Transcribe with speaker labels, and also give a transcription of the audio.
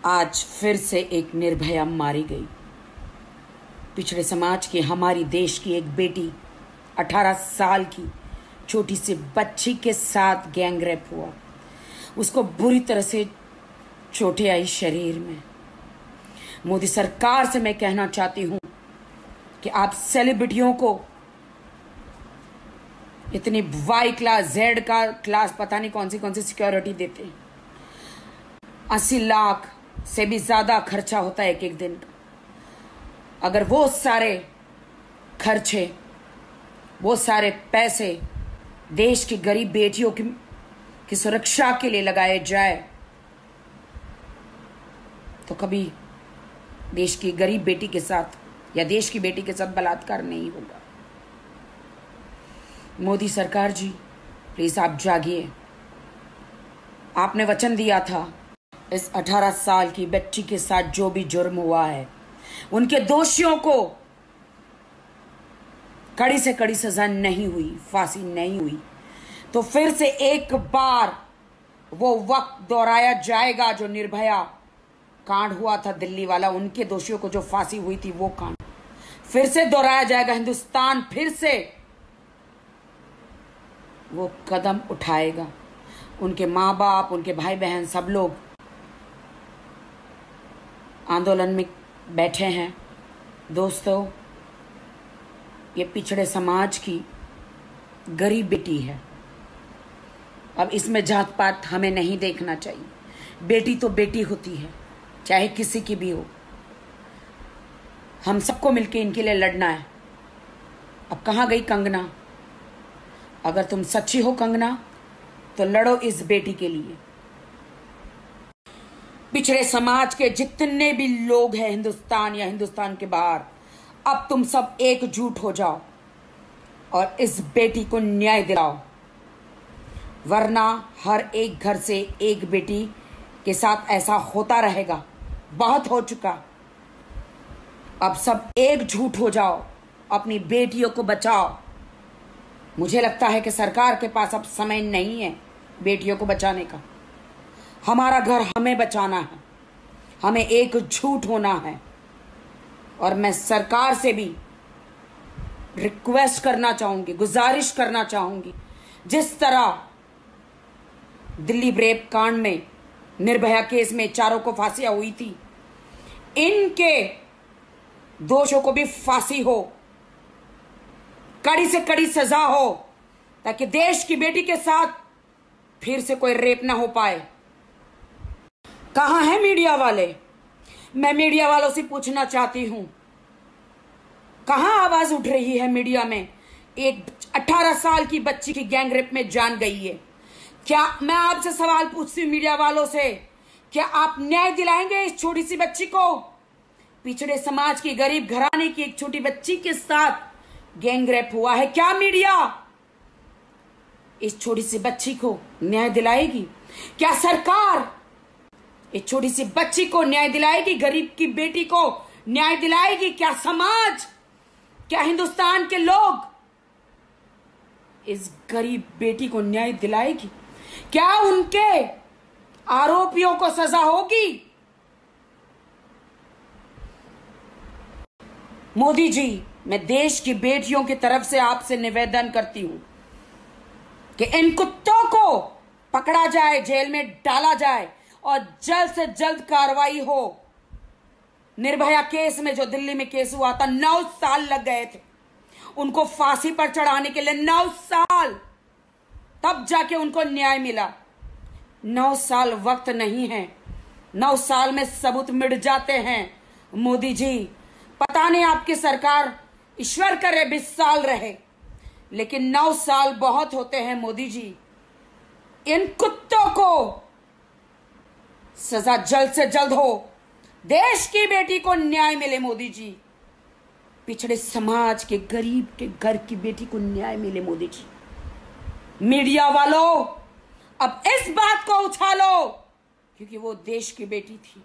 Speaker 1: आज फिर से एक निर्भया मारी गई। पिछड़े समाज की हमारी देश की एक बेटी 18 साल की छोटी सी बच्ची के साथ गैंगरेप हुआ। उसको बुरी तरह से चोटें आई शरीर में। मोदी सरकार से मैं कहना चाहती हूं कि आप सेलिब्रिटियों को इतनी वाई क्लास जेड का क्लास पता नहीं कौन सी सिक्योरिटी देते हैं। 80 लाख से भी ज्यादा खर्चा होता है एक एक दिन का। अगर वो सारे खर्चे, वो सारे पैसे देश की गरीब बेटियों की सुरक्षा के लिए लगाए जाए तो कभी देश की गरीब बेटी के साथ या देश की बेटी के साथ बलात्कार नहीं होगा। मोदी सरकार जी, प्लीज आप जागिए। आपने वचन दिया था इस 18 साल की बच्ची के साथ जो भी जुर्म हुआ है उनके दोषियों को कड़ी से कड़ी सजा नहीं हुई, फांसी नहीं हुई, तो फिर से एक बार वो वक्त दोहराया जाएगा जो निर्भया कांड हुआ था दिल्ली वाला। उनके दोषियों को जो फांसी हुई थी वो कांड फिर से दोहराया जाएगा। हिंदुस्तान फिर से वो कदम उठाएगा। उनके माँ बाप, उनके भाई बहन सब लोग आंदोलन में बैठे हैं। दोस्तों, ये पिछड़े समाज की गरीब बेटी है। अब इसमें जात पात हमें नहीं देखना चाहिए। बेटी तो बेटी होती है, चाहे किसी की भी हो। हम सबको मिलकर इनके लिए लड़ना है। अब कहाँ गई कंगना? अगर तुम सच्ची हो कंगना तो लड़ो इस बेटी के लिए। पिछड़े समाज के जितने भी लोग हैं हिंदुस्तान या हिंदुस्तान के बाहर, अब तुम सब एकजुट हो जाओ और इस बेटी को न्याय दिलाओ, वरना हर एक घर से एक बेटी के साथ ऐसा होता रहेगा। बहुत हो चुका। अब सब एकजुट हो जाओ, अपनी बेटियों को बचाओ। मुझे लगता है कि सरकार के पास अब समय नहीं है बेटियों को बचाने का। हमारा घर हमें बचाना है, हमें एकजुट होना है। और मैं सरकार से भी रिक्वेस्ट करना चाहूंगी, गुजारिश करना चाहूंगी, जिस तरह दिल्ली रेप कांड में, निर्भया केस में चारों को फांसियां हुई थी, इनके दोषों को भी फांसी हो, कड़ी से कड़ी सजा हो, ताकि देश की बेटी के साथ फिर से कोई रेप ना हो पाए। कहां है मीडिया वाले? मैं मीडिया वालों से पूछना चाहती हूं, कहां आवाज उठ रही है मीडिया में? एक 18 साल की बच्ची की गैंगरेप में जान गई है। क्या मैं आपसे सवाल पूछती हूं मीडिया वालों से, क्या आप न्याय दिलाएंगे इस छोटी सी बच्ची को? पिछड़े समाज की गरीब घराने की एक छोटी बच्ची के साथ गैंगरेप हुआ है। क्या मीडिया इस छोटी सी बच्ची को न्याय दिलाएगी? क्या सरकार इस छोटी सी बच्ची को न्याय दिलाएगी? गरीब की बेटी को न्याय दिलाएगी? क्या समाज, क्या हिंदुस्तान के लोग इस गरीब बेटी को न्याय दिलाएगी? क्या उनके आरोपियों को सजा होगी? मोदी जी, मैं देश की बेटियों की तरफ से आपसे निवेदन करती हूं कि इन कुत्तों को पकड़ा जाए, जेल में डाला जाए और जल्द से जल्द कार्रवाई हो। निर्भया केस में, जो दिल्ली में केस हुआ था, 9 साल लग गए थे उनको फांसी पर चढ़ाने के लिए। 9 साल, तब जाके उनको न्याय मिला। 9 साल वक्त नहीं है। 9 साल में सबूत मिट जाते हैं। मोदी जी, पता नहीं आपकी सरकार, ईश्वर करे 20 साल रहे, लेकिन 9 साल बहुत होते हैं। मोदी जी, इन कुत्तों को सजा जल्द से जल्द हो, देश की बेटी को न्याय मिले। मोदी जी, पिछड़े समाज के गरीब के घर की बेटी को न्याय मिले। मोदी जी, मीडिया वालों, अब इस बात को उछालो, क्योंकि वो देश की बेटी थी।